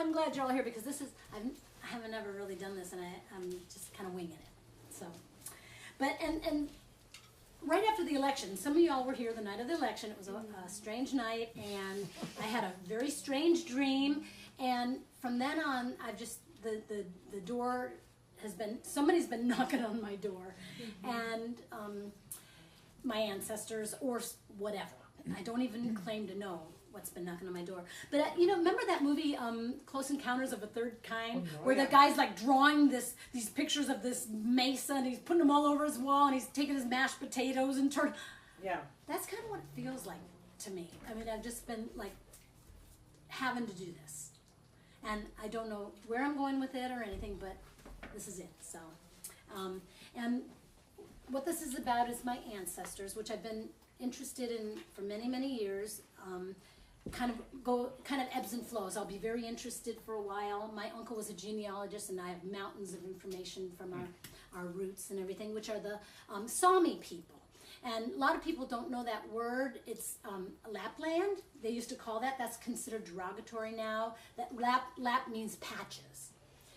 I'm glad you're all here because this is, I haven't ever really done this, and I'm just kind of winging it. So, but, and right after the election, some of y'all were here the night of the election. It was a strange night, and I had a very strange dream, and from then on, I've just, the door has been, somebody's been knocking on my door, and my ancestors or whatever. I don't even claim to know what's been knocking on my door. But you know, remember that movie, Close Encounters of a Third Kind, where the guy's like drawing these pictures of this mesa, and he's putting them all over his wall, and he's taking his mashed potatoes and turning. Yeah. That's kind of what it feels like to me. I mean, I've just been like having to do this, and I don't know where I'm going with it or anything, but this is it. So, and what this is about is my ancestors, which I've been interested in for many, many years. Kind of ebbs and flows. I'll be very interested for a while. My uncle was a genealogist, and I have mountains of information from our roots and everything, which are the Sami people. And a lot of people don't know that word. It's Lapland. They used to call that. That's considered derogatory now. That Lap means patches.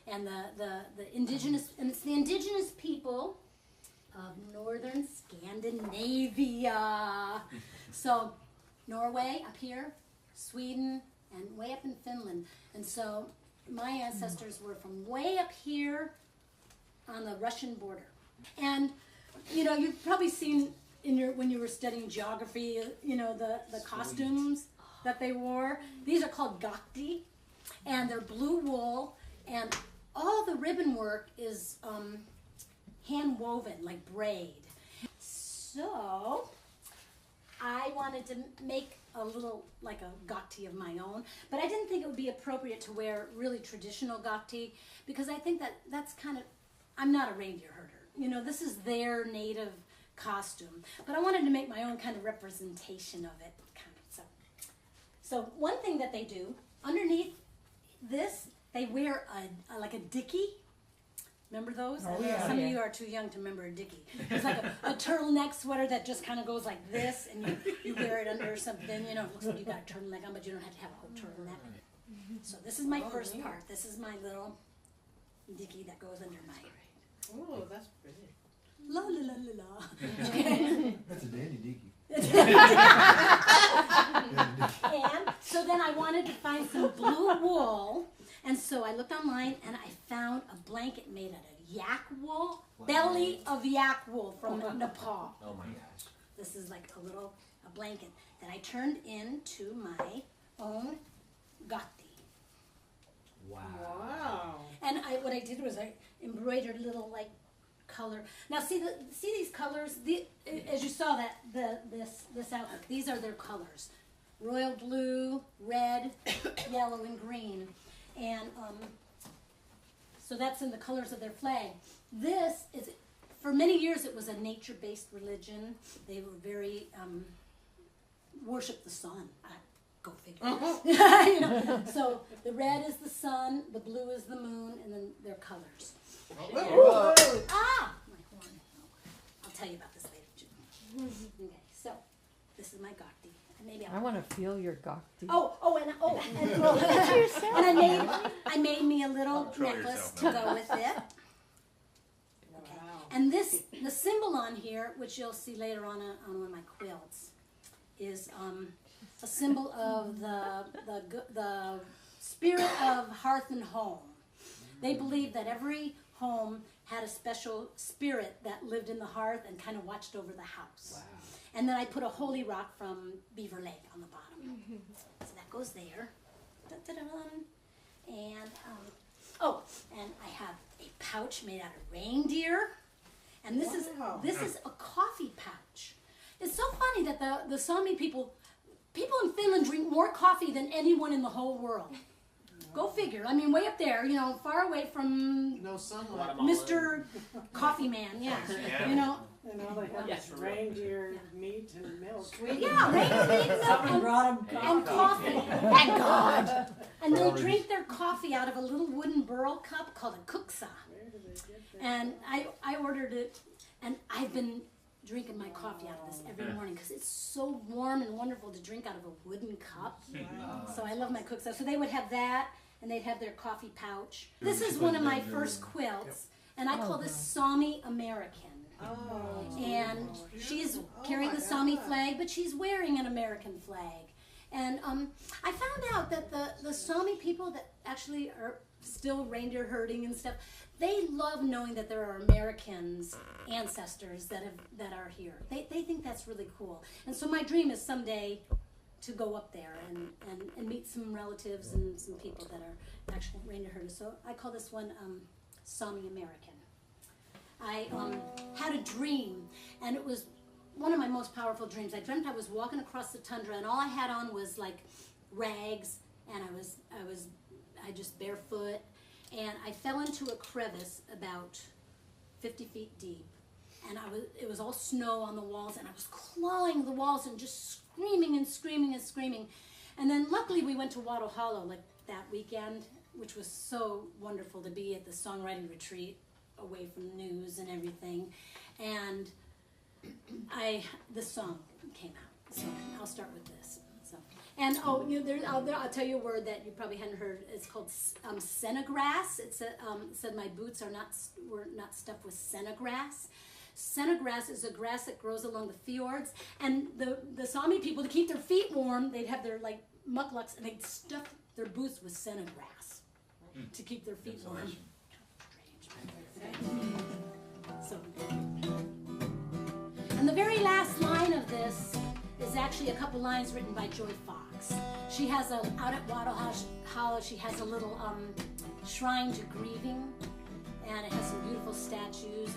And the indigenous, and it's the indigenous people of northern Scandinavia. So Norway up here, Sweden, and way up in Finland. And so my ancestors were from way up here on the Russian border. And you know, you've probably seen in when you were studying geography, you know, the costumes that they wore. These are called gakti, and they're blue wool, and all the ribbon work is hand woven, like braid. So I wanted to make a little, like a gakti of my own, but I didn't think it would be appropriate to wear really traditional gakti, because I think that's kind of, I'm not a reindeer herder. You know, this is their native costume, but I wanted to make my own kind of representation of it. So one thing that they do, underneath this, they wear like a dickie. Remember those? Oh, yeah. Some of you are too young to remember a dickie. It's like a turtleneck sweater that just kind of goes like this, and you wear it under something. You know, it looks like you got a turtleneck on, but you don't have to have a whole turtleneck. So this is my first part. This is my little dickie that goes under my. Oh, that's pretty. La la la la la. That's a dandy dickie. And so then I wanted to find some blue wool, and so I looked online and I found a blanket made out of yak wool, belly of yak wool from Nepal. Oh my gosh. This is like a blanket that I turned into my own gakti. Wow. Wow. And what I did was I embroidered little like color. Now see these colors. As you saw this outfit, these are their colors: royal blue, red, yellow, and green. And so that's in the colors of their flag. This is, for many years, it was a nature-based religion. They were very worship the sun. Go figure. You know? So the red is the sun, the blue is the moon, and then their colors. My horn. I'll tell you about this later, June. Okay, so this is my gakti. I want to feel your gakti. And I made me a little necklace to go with it. Okay. And the symbol on here, which you'll see later on one of my quilts, is a symbol of the spirit of hearth and home. They believe that every home had a special spirit that lived in the hearth and kind of watched over the house. Wow. And then I put a holy rock from Beaver Lake on the bottom. So that goes there. And and I have a pouch made out of reindeer. And this is a coffee pouch. It's so funny that the Sami people in Finland drink more coffee than anyone in the whole world. Go figure. I mean, way up there, you know, far away from Mr. Coffee Man. Yeah, you know. And all they have reindeer meat and milk. Yeah, reindeer meat and milk and coffee. Thank God. And they drink their coffee out of a little wooden burl cup called a kuksa. And I ordered it, and I've been drinking my coffee out of this every morning because it's so warm and wonderful to drink out of a wooden cup. So I love my kuksa. So they would have that, and they'd have their coffee pouch. This is one of my first quilts, and I call this Sami American. Oh. And she's carrying the Sami flag, but she's wearing an American flag. And I found out that the Sami people that actually are still reindeer herding and stuff, they love knowing that there are Americans, ancestors that are here. They think that's really cool. And so my dream is someday to go up there and meet some relatives and some people that are actual reindeer herders. So I call this one Sami American. I had a dream, and it was one of my most powerful dreams. I dreamt I was walking across the tundra, and all I had on was like rags, and I was just barefoot, and I fell into a crevice about 50 feet deep, and it was all snow on the walls, and I was clawing the walls and just screaming and screaming and screaming. And then luckily we went to Wattle Hollow like that weekend, which was so wonderful to be at the songwriting retreat away from the news and everything. And this song came out, so I'll start with this. So, and I'll tell you a word that you probably hadn't heard. It's called sennegrass. It said my boots were not stuffed with sennegrass. Sennegrass is a grass that grows along the fjords, and the Sami people, to keep their feet warm, they'd have their like mucklucks, and they'd stuff their boots with sennegrass to keep their feet warm. So, and the very last line of this is actually a couple lines written by Joy Fox. She has out at Wattle Hollow, she has a little shrine to grieving, and it has some beautiful statues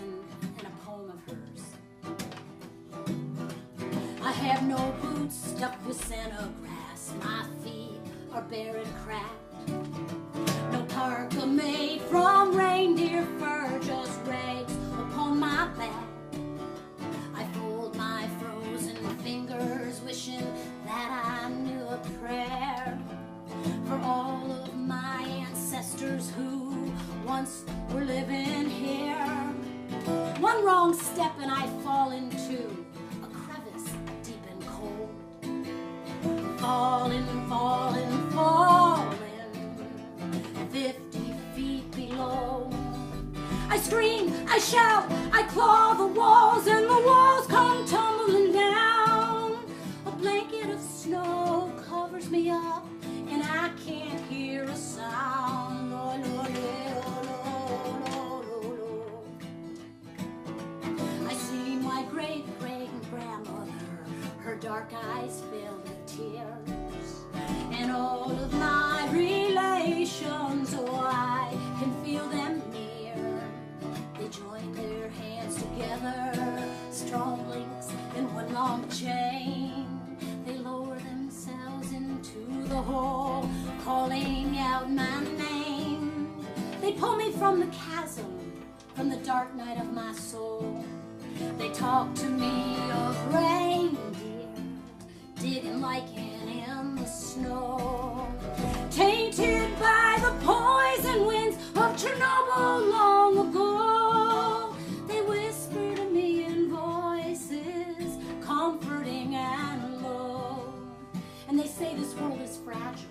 and a poem of hers. I have no boots stuffed with sennegrass, my feet are bare and cracked. No parka made from reindeer fur, just rags upon my back. I fold my frozen fingers, wishing that I knew a prayer for all of my ancestors who once were living here. One wrong step and I fall into a crevice deep and cold. Falling, falling, falling, 50 feet below. I scream, I shout, I claw the walls, and the walls come tumbling down. A blanket of snow covers me up, and I can't hear a sound. Oh, no, no, no, no, no. I see my great-great-grandmother, her dark eyes filled with tears, and all of my relations, oh, I can feel them near. They join their hands together, strong links in one long chain. They lower themselves into the hole, calling out my name. They pull me from the chasm, from the dark night of my soul. They talk to me of reindeer, digging lichen in the snow, tainted by the poison winds of Chernobyl long ago. They whisper to me in voices comforting and low, and they say this world is fragile,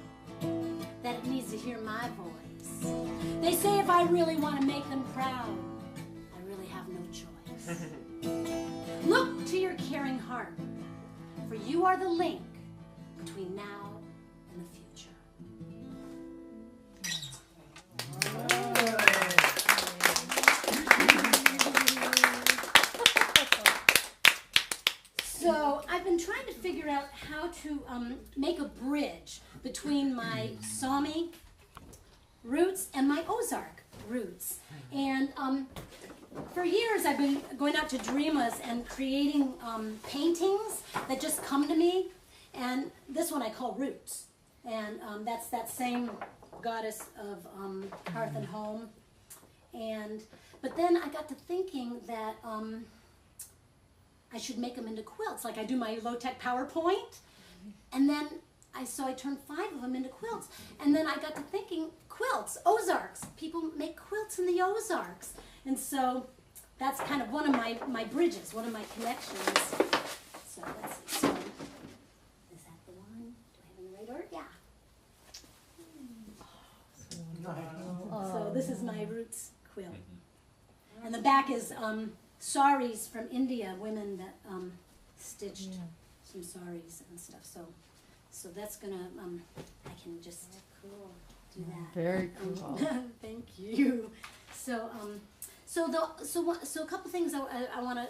that it needs to hear my voice. They say if I really want to make them proud, I really have no choice. Look to your caring heart, for you are the link between now and the future. So I've been trying to figure out how to make a bridge between my Sami roots and my Ozark roots. And for years I've been going out to Dreamas and creating paintings that just come to me. And this one I call Roots. And that's that same goddess of hearth and home. But then I got to thinking that I should make them into quilts, like I do my low-tech PowerPoint. And then I turned 5 of them into quilts. And then I got to thinking, quilts, Ozarks. People make quilts in the Ozarks. And so that's kind of one of my bridges, one of my connections. So let's see. So, is that the one? Do I have it in the right order? Yeah. So this is my roots quilt. And the back is saris from India, women that stitched some saris and stuff. So that's gonna, I can just do that. Very cool. Thank you. So a couple things I want to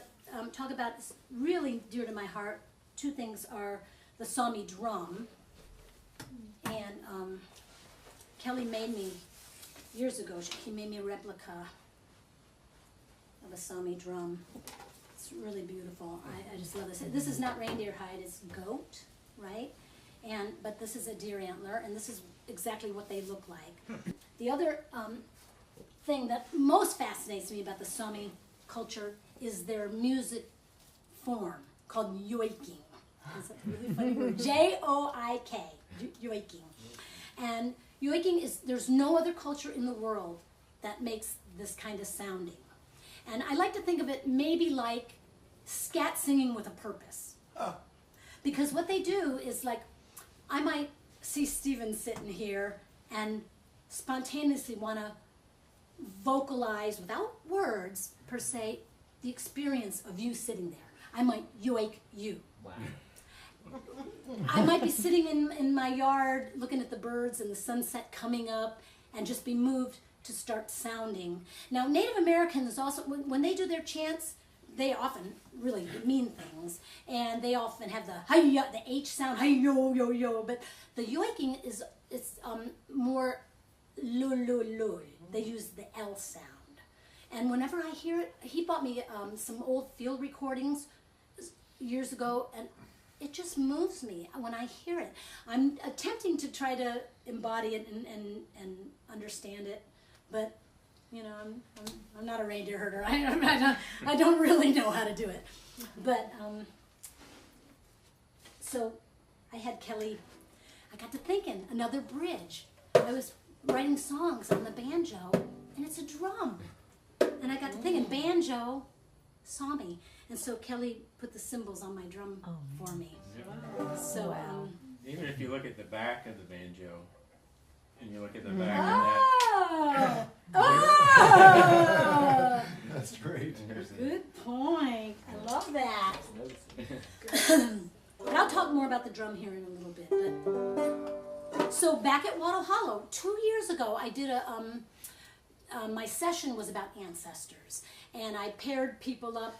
talk about is really dear to my heart. Two things are the Sami drum, and Kelly made me years ago. He made me a replica of a Sami drum. It's really beautiful. I just love this. This is not reindeer hide; it's goat, right? But this is a deer antler, and this is exactly what they look like. The other thing that most fascinates me about the Sami culture is their music form called yoiking. It's a really funny word. J-O-I-K, yoiking. And yoiking is, there's no other culture in the world that makes this kind of sounding. And I like to think of it maybe like scat singing with a purpose. Because what they do is like, I might see Stephen sitting here and spontaneously want to vocalize without words per se the experience of you sitting there. I might yoik you. Wow. I might be sitting in my yard looking at the birds and the sunset coming up and just be moved to start sounding. Now Native Americans also, when they do their chants, they often really mean things, and they often have the hi-ya, the H sound, hi-yo, yo, yo, but the yoiking is more lul. They use the L sound. And whenever I hear it, he bought me some old field recordings years ago, and it just moves me when I hear it. I'm attempting to try to embody it and understand it, but you know, I'm not a reindeer herder. I don't really know how to do it. But so I had Kelly. I got to thinking, another bridge. I was writing songs on the banjo, and it's a drum. And I got to thinking, banjo, Sami. And so Kelly put the cymbals on my drum for me. So even if you look at the back of the banjo, and you look at the back of oh! That's great. Good point. I love that. But I'll talk more about the drum here in a little bit. But so back at Wattle Hollow, 2 years ago, I did my session was about ancestors, and I paired people up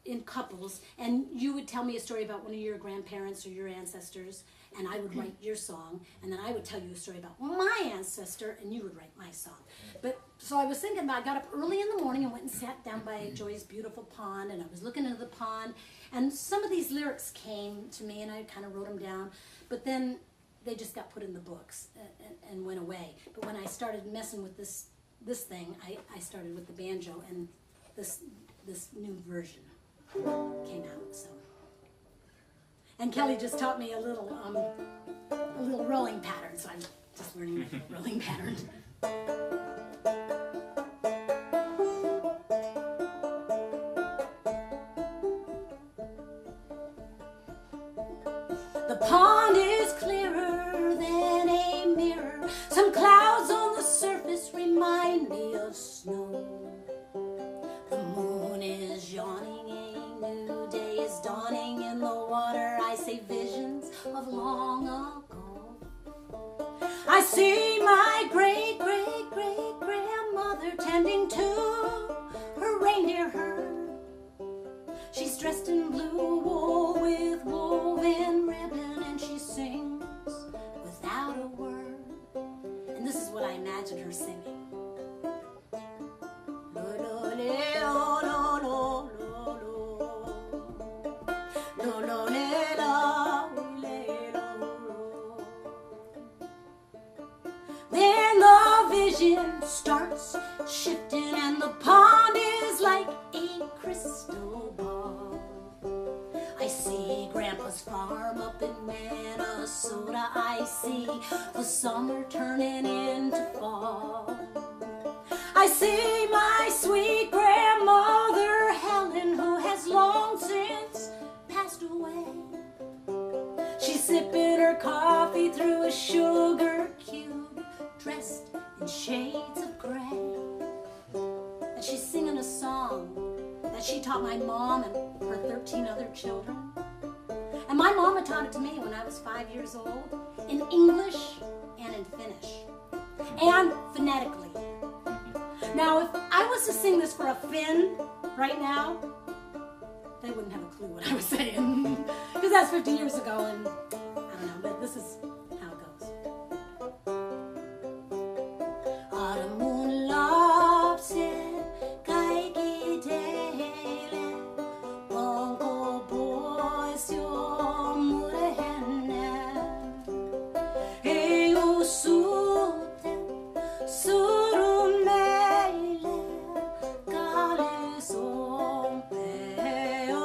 in couples, and you would tell me a story about one of your grandparents or your ancestors, and I would write your song, and then I would tell you a story about my ancestor, and you would write my song. But so I was thinking about, I got up early in the morning and went and sat down by Joy's beautiful pond, and I was looking into the pond, and some of these lyrics came to me, and I kind of wrote them down, but then they just got put in the books and went away. But when I started messing with this thing, I started with the banjo, and this new version came out. So, and Kelly just taught me a little rolling pattern, so I'm just learning the rolling pattern. The pond is clearer than a mirror. Some clouds on the surface remind me of snow. The moon is yawning, a new day is dawning in the water. I see visions of long ago. I see my great-great-great-grandmother tending to her reindeer herd. She's dressed in blue wool with woven ribbon, and she sings without a word. And this is what I imagine her singing. Then the vision starts shifting, and the pond is like a crystal ball. I see Grandpa's farm up in Minnesota. I see the summer turning into fall. I see my sweet grandmother Helen, who has long since passed away. She's sipping her coffee through a sugar cube, dressed in shades of gray. And she's singing a song that she taught my mom and her 13 other children. And my mama taught it to me when I was 5 years old, in English and in Finnish, and phonetically. Now, if I was to sing this for a Finn right now, they wouldn't have a clue what I was saying, because that's 50 years ago, and I don't know, but this is how it goes. Armun lapset kaikki teille, onko pois jo murhenne? Ei usutte surun meille, kallis on peonenä.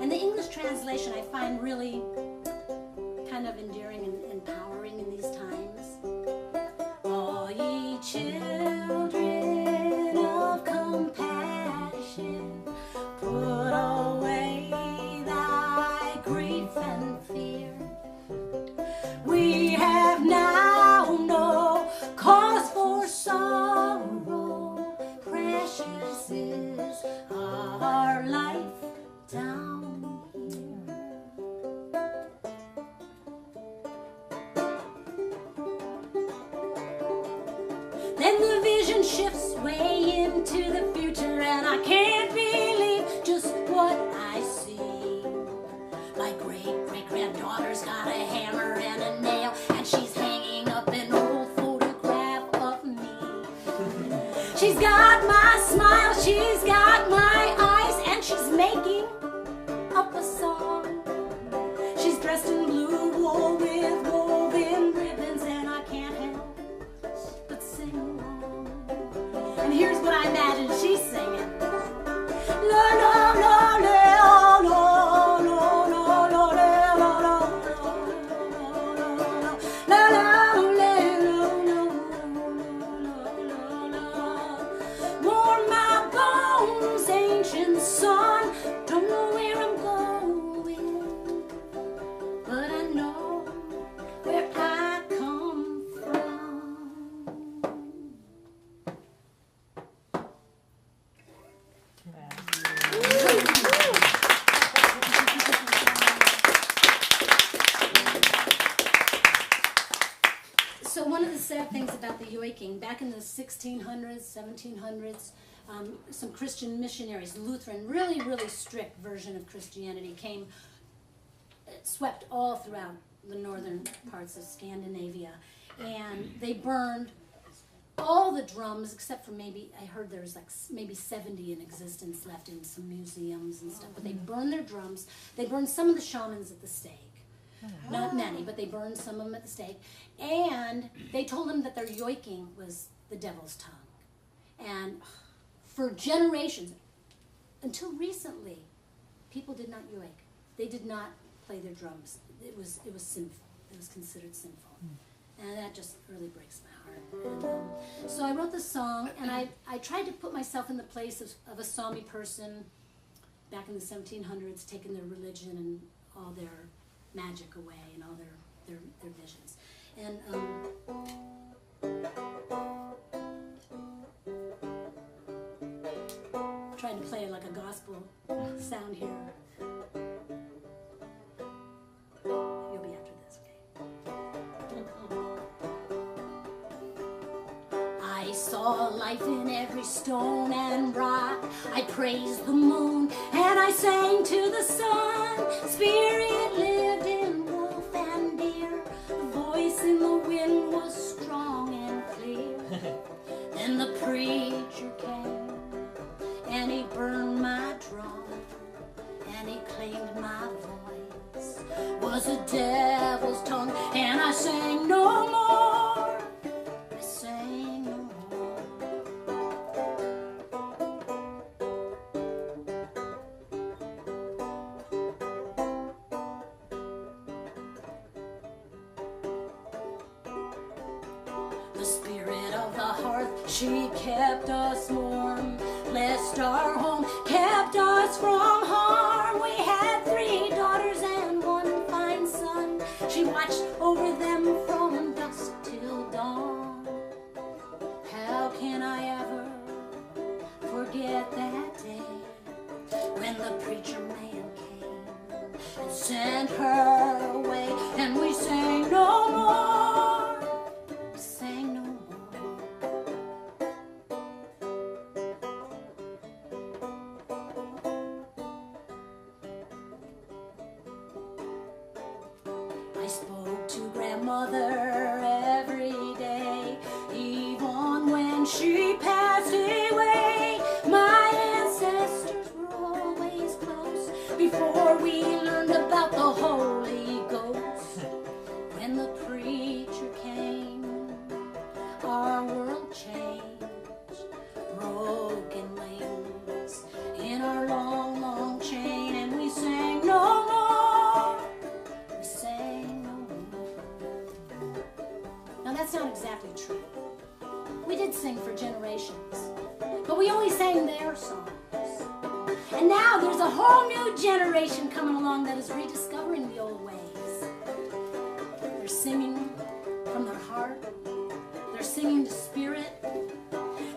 And the English translation I find really kind of endearing and empowering in these times. All ye children of compassion, put away thy grief and fear. We have now no cause for sorrow. Precious is our life down here. Then the vision shifts way into the future, and I can't believe just what I see. My great-great-granddaughter's got a hammer and a nail, and she's hanging up an old photograph of me. She's got my smile, she's got my eyes, and she's making up a song. She's dressed in blue wool with woven ribbons, and I can't help but sing along. And here's what I imagine she's singing. La la la la la la la la la la la. Warm my bones, ancient sun. Don't know where I'm going, but I know where I come from. So one of the sad things about the yoiking, back in the 1600s, 1700s, some Christian missionaries, Lutheran, really, really strict version of Christianity came, swept all throughout the northern parts of Scandinavia, and they burned all the drums except for maybe, I heard there's like maybe 70 in existence left in some museums and stuff, but they burned their drums. They burned some of the shamans at the stake. Not many, but they burned some of them at the stake. And they told them that their yoiking was the devil's tongue. And for generations, until recently, people did not yoik. They did not play their drums. It was sinful. It was considered sinful. And that just really breaks my heart. And, so I wrote this song, and I tried to put myself in the place of a Sami person back in the 1700s, taking their religion and all their magic away and all their visions. And trying to play like a gospel sound here. You'll be after this, okay? I saw life in every stone and rock. I praised the moon and I sang to the sun. Spirit lived in wolf and deer. The voice in the wind was strong and clear. Then the preacher came and he burned my drum and he claimed my voice was the devil's tongue, and I sang no more. I sang no more. The spirit of the hearth, she kept us warm, blessed our home, kept us from harm. We had 3 daughters and 1 fine son. She watched over them from dusk till when she passed away. My ancestors were always close before we learned about the Holy Ghost. When the preacher came, our world changed. Broken links in our long, long chain, and we sang no more. We sang no more. Now that's not exactly true. We did sing for generations, but we only sang their songs. And now there's a whole new generation coming along that is rediscovering the old ways. They're singing from their heart. They're singing to spirit.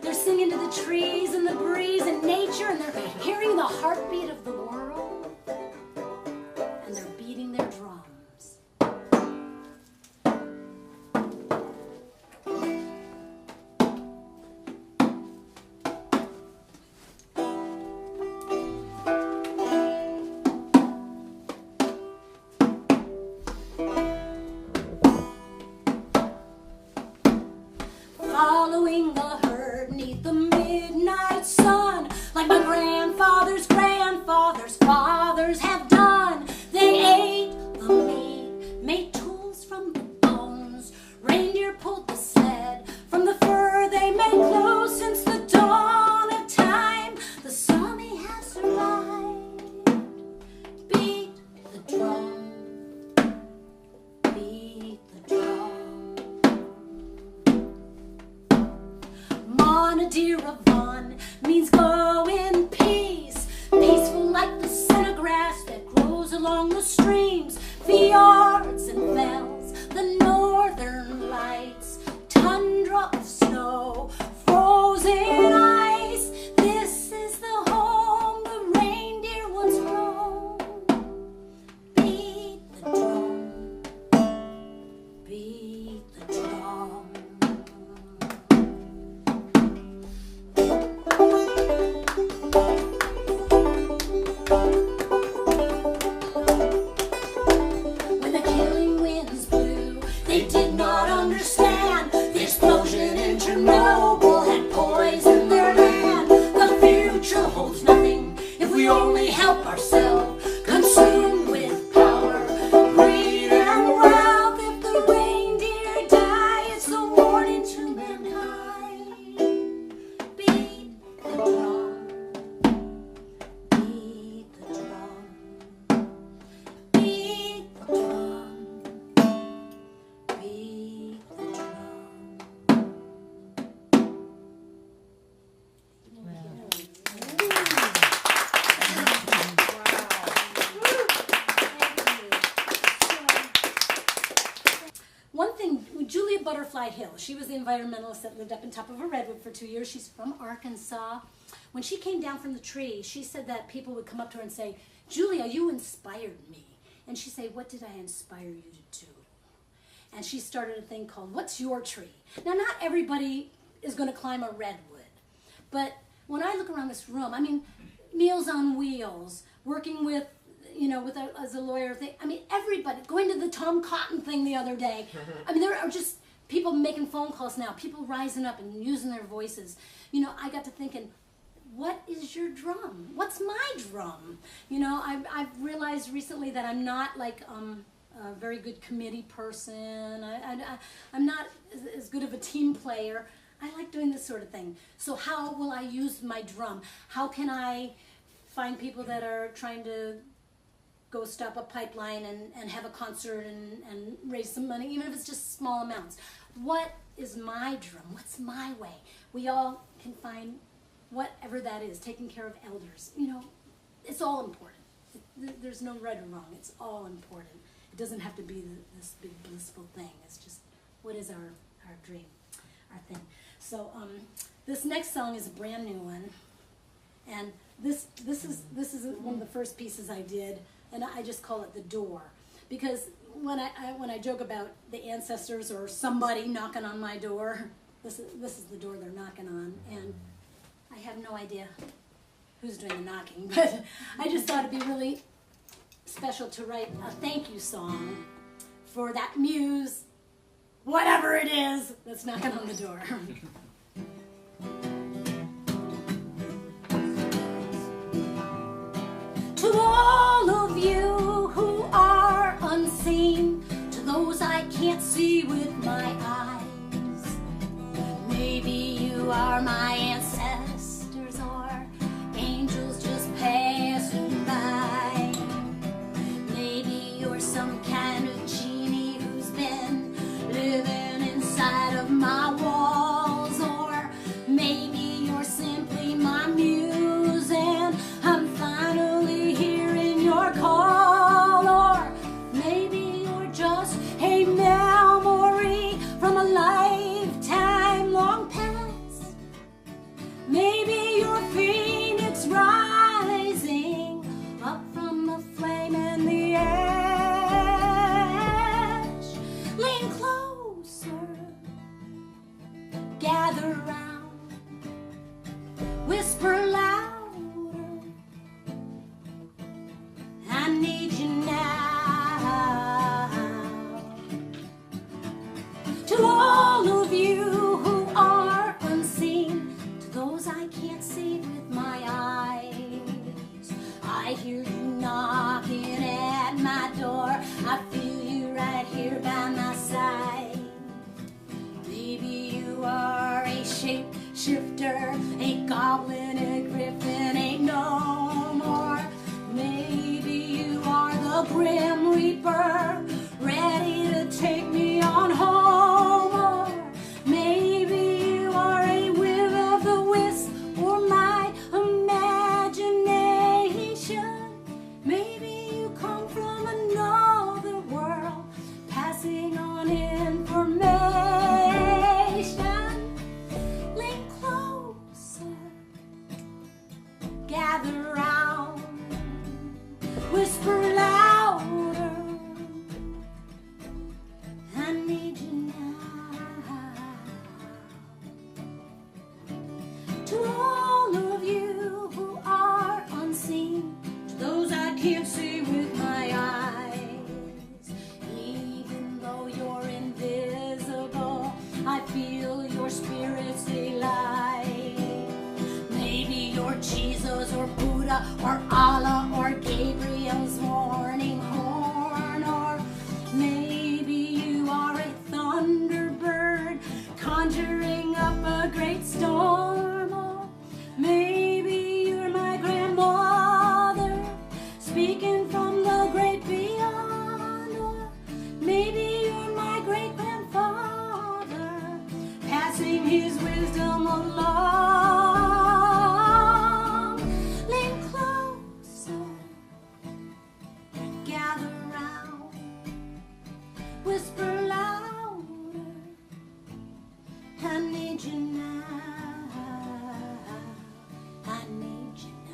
They're singing to the trees and the breeze and nature, and they're hearing the heartbeat of the world. And they're beating their drums. Following the herd 'neath the midnight sun, like my grandfather's grandfather's fathers have done. They ate the meat, made tools from the bones. Reindeer pulled the sled from the fur they made clothes. Since the dawn of time, the Sami has survived. Beat the drum, beat the drum. Monadiravan means go in peace, peaceful like the senna grass that grows along the streams, fjords and fells, the northern lights, tundra of snow, frozen ice. This is the home the reindeer once roamed. Beat the drum, beat the drum. When the killing winds blew, they did not understand. The explosion in Chernobyl had poisoned their land. The future holds nothing if we only help ourselves. Consumed with power, greed, and wealth. If the reindeer die, it's a warning to mankind. Beat the drum, beat the drum, beat the drum, beat the One thing, Julia Butterfly Hill, she was the environmentalist that lived up on top of a redwood for 2 years. She's from Arkansas. When she came down from the tree, she said that people would come up to her and say, "Julia, you inspired me." And she'd say, "What did I inspire you to do?" And she started a thing called, "What's your tree?" Now, not everybody is going to climb a redwood, but when I look around this room, I mean, Meals on Wheels, working with, as a lawyer thing. I mean, everybody, going to the Tom Cotton thing the other day. I mean, there are just people making phone calls now, people rising up and using their voices. I got to thinking, what is your drum? What's my drum? I've realized recently that I'm not like a very good committee person. I'm not as good of a team player. I like doing this sort of thing. So how will I use my drum? How can I find people that are trying to go stop a pipeline and have a concert and raise some money, even if it's just small amounts? What is my drum? What's my way? We all can find whatever that is, taking care of elders. It's all important. There's no right or wrong. It's all important. It doesn't have to be this big blissful thing. It's just, what is our dream, our thing? So this next song is a brand new one, and this is one of the first pieces I did, and I just call it The Door, because when I joke about the ancestors or somebody knocking on my door, this is the door they're knocking on, and I have no idea who's doing the knocking, but I just thought it'd be really special to write a thank you song for that muse, whatever it is, that's knocking on the door. inside of my walls, or maybe you're simply my muse and I'm finally hearing your call, or maybe you're just a memory from a lifetime long past. Maybe you're Phoenix rising up from a flame in the ash. Lean closer, gather round, whisper louder, I need you now. To all of you who are unseen, to those I can't see with my eyes, I hear you knocking at my door, I feel you right here by my side. Maybe you are a shapeshifter, a goblin, a griffin, ain't no more. Maybe you are the Grim Reaper, ready to take me on home. Or maybe you are a will-o'-the-wisp, or my imagination. Maybe you come from another world, passing on information. Lean closer, gather round, whisper louder, I need you now. To all of you who are unseen, to those I can't see with my eyes, even though you're invisible, I feel your spirit stay alive. Maybe you're Jesus or Buddha or Allah or Gabriel's warning horn, or maybe you are a thunderbird conjuring up a great storm, or maybe you're my grandmother speaking from the great beyond, or maybe you're my great grandfather passing his wisdom along. Lean closer, gather round, whisper louder, I need you now. I need you now.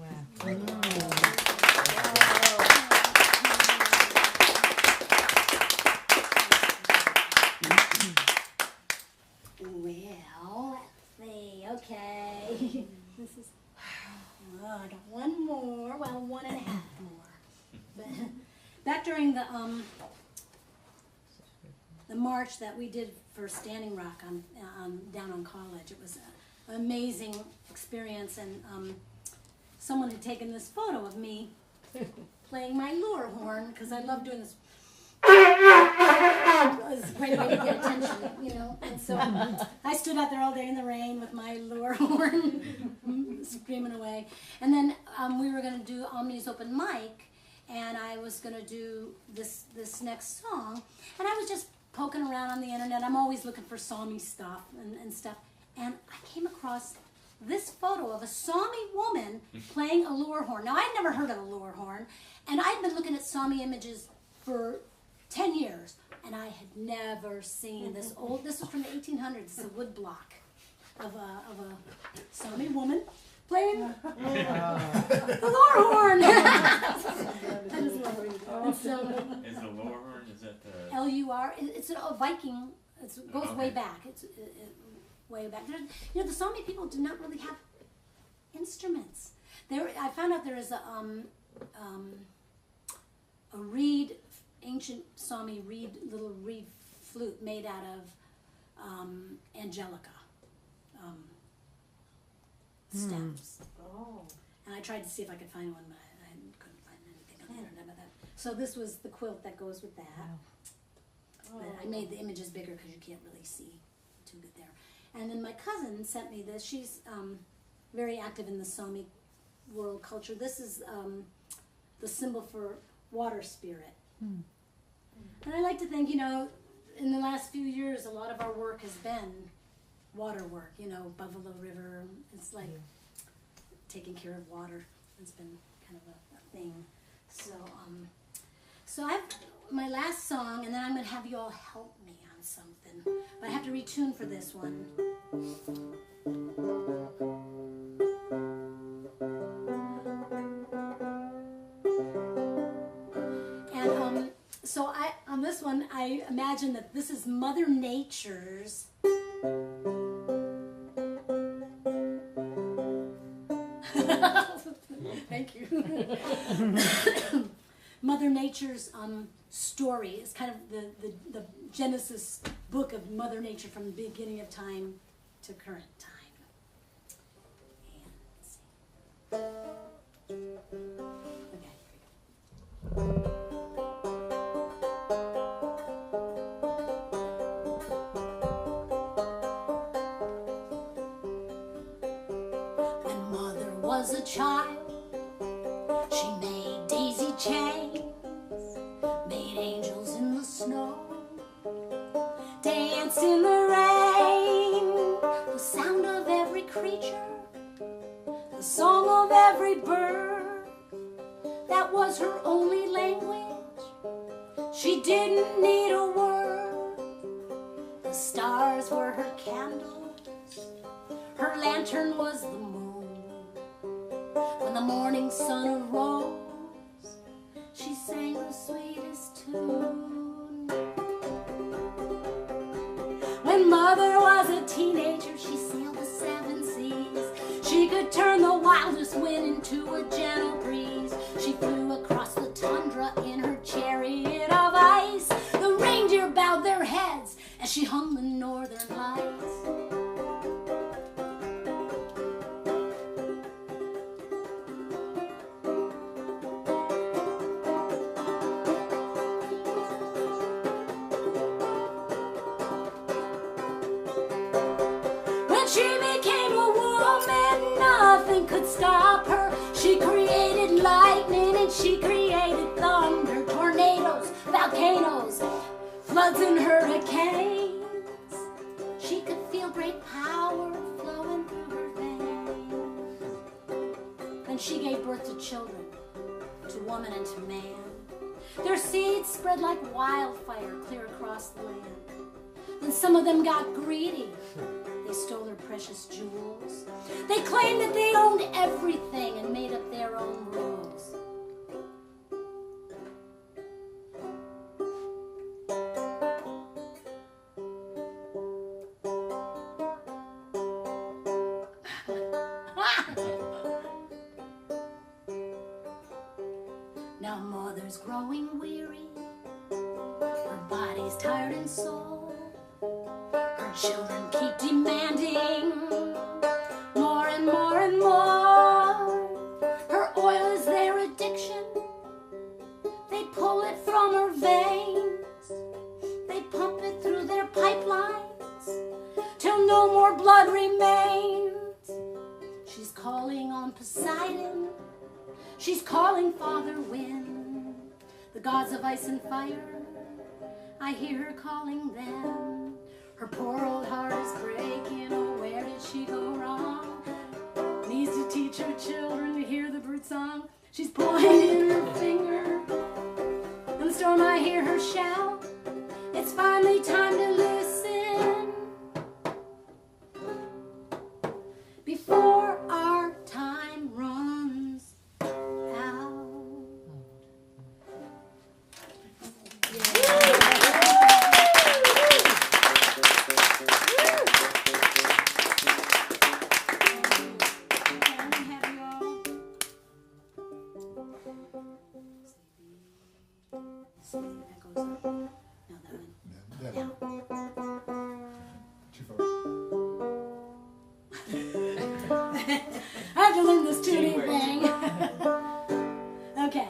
Well, let's see. Okay. This is. Oh, I got one more. Well, 1.5 more. But back during the march that we did for Standing Rock down on College, it was an amazing experience, and someone had taken this photo of me playing my lure horn, because I love doing this. It was a great way to get attention, you know. And so I stood out there all day in the rain with my lure horn, screaming away. And then we were going to do Omni's open mic, and I was going to do this next song. And I was just poking around on the internet. I'm always looking for Sami stuff and stuff. And I came across this photo of a Sami woman playing a lure horn. Now, I'd never heard of a lure horn, and I'd been looking at Sami images for 10 years, and I had never seen this old. This was from the 1800s. It's a wood block of a Sami woman playing a lure horn. I just love it. And so, Is the lower horn, is that the... L-U-R. It's a Viking. It goes way back. It's way back. You know, the Sami people do not really have instruments. I found out there is a reed, ancient Sami little reed flute made out of angelica stems. Oh. And I tried to see if I could find one, but I couldn't find anything on the internet about that. So this was the quilt that goes with that. But I made the images bigger because you can't really see too good there. And then my cousin sent me this. She's very active in the Sami world culture. This is the symbol for water spirit. And I like to think, you know, in the last few years, a lot of our work has been water work, you know, Buffalo River. It's like taking care of water. It's been kind of a thing. So I have my last song, and then I'm going to have you all help me on something. But I have to retune for this one. And so on this one, I imagine that this is Mother Nature's thank you. Mother Nature's story. It's kind of the Genesis book of Mother Nature from the beginning of time to current time. And let's see. Okay, here we go. When Mother was a child, she made daisy chains, made angels in the snow, danced in the rain, the sound of every creature, the song of every bird. That was her only language. She didn't need a word. The stars were her candles, her lantern was the moon. When the morning sun arose, she sang the sweetest tune. When Mother was a teenager, she sailed the 7 seas. She could turn the wildest wind into a gentle breeze. She flew across the tundra in her chariot of ice. The reindeer bowed their heads as she hung the northern lights. She became a woman, nothing could stop her. She created lightning and she created thunder, tornadoes, volcanoes, floods and hurricanes. She could feel great power flowing through her veins. Then she gave birth to children, to woman and to man. Their seeds spread like wildfire clear across the land. Then some of them got greedy. They stole their precious jewels. They claimed that they owned everything and made up their own rules. Now Mother's growing weary. Her body's tired and sore. Her children keep demanding more and more and more. Her oil is their addiction. They pull it from her veins. They pump it through their pipelines till no more blood remains. She's calling on Poseidon. She's calling Father Wind. The gods of ice and fire, I hear her calling them. Her poor old heart is breaking, oh, where did she go wrong? Needs to teach her children to hear the bird song. She's pointing her finger. In the storm I hear her shout, it's finally time to listen before our time runs out. That goes up. No, that one. Yeah. Down. Too far. I have to learn this tuning thing. Okay.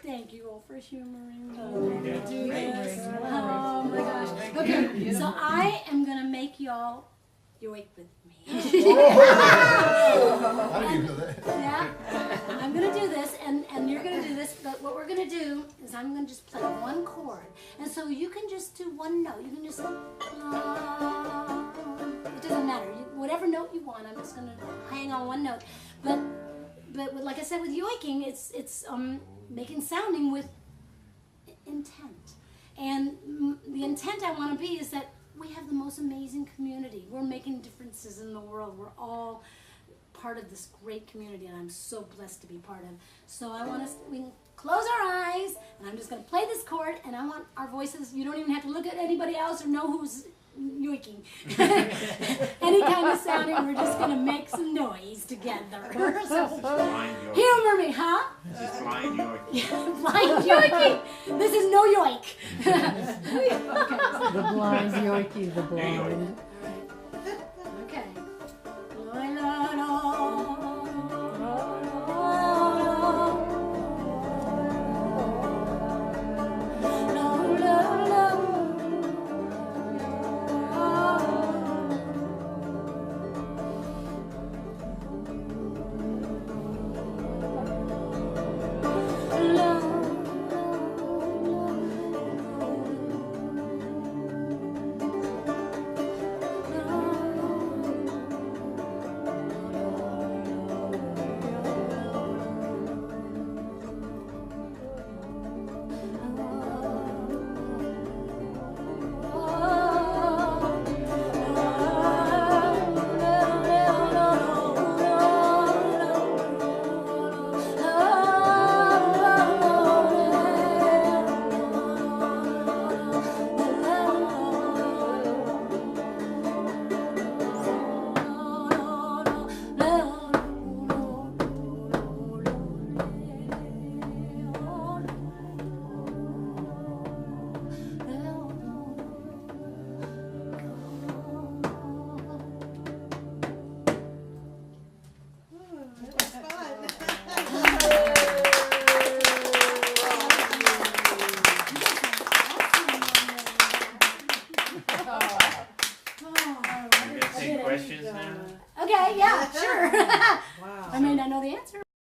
Thank you all for humoring me. Yeah. Do this. Oh my gosh. Okay, so I am going to make y'all yoik with me. How do you know that? Yeah, I'm gonna do this, and you're gonna do this, but what we're gonna do is I'm gonna just play one chord, and so you can just do one note. You can just, it doesn't matter. Whatever note you want, I'm just gonna hang on one note. But like I said with yoiking, it's making sounding with intent, and the intent I want to be is that we have the most amazing community. We're making differences in the world. We're all part of this great community, and I'm so blessed to be part of. So I want us, we can close our eyes, and I'm just going to play this chord, and I want our voices, you don't even have to look at anybody else or know who's yoiking. Any kind of sounding, we're just going to make some noise together. So, Blind yoik. humor me, huh? This is blind yoik. Blind yoiking. This is no yoik. The blind yoiky, the There you blind. Okay. You gonna take questions now? Okay, yeah, sure. Wow. I may not know the answer.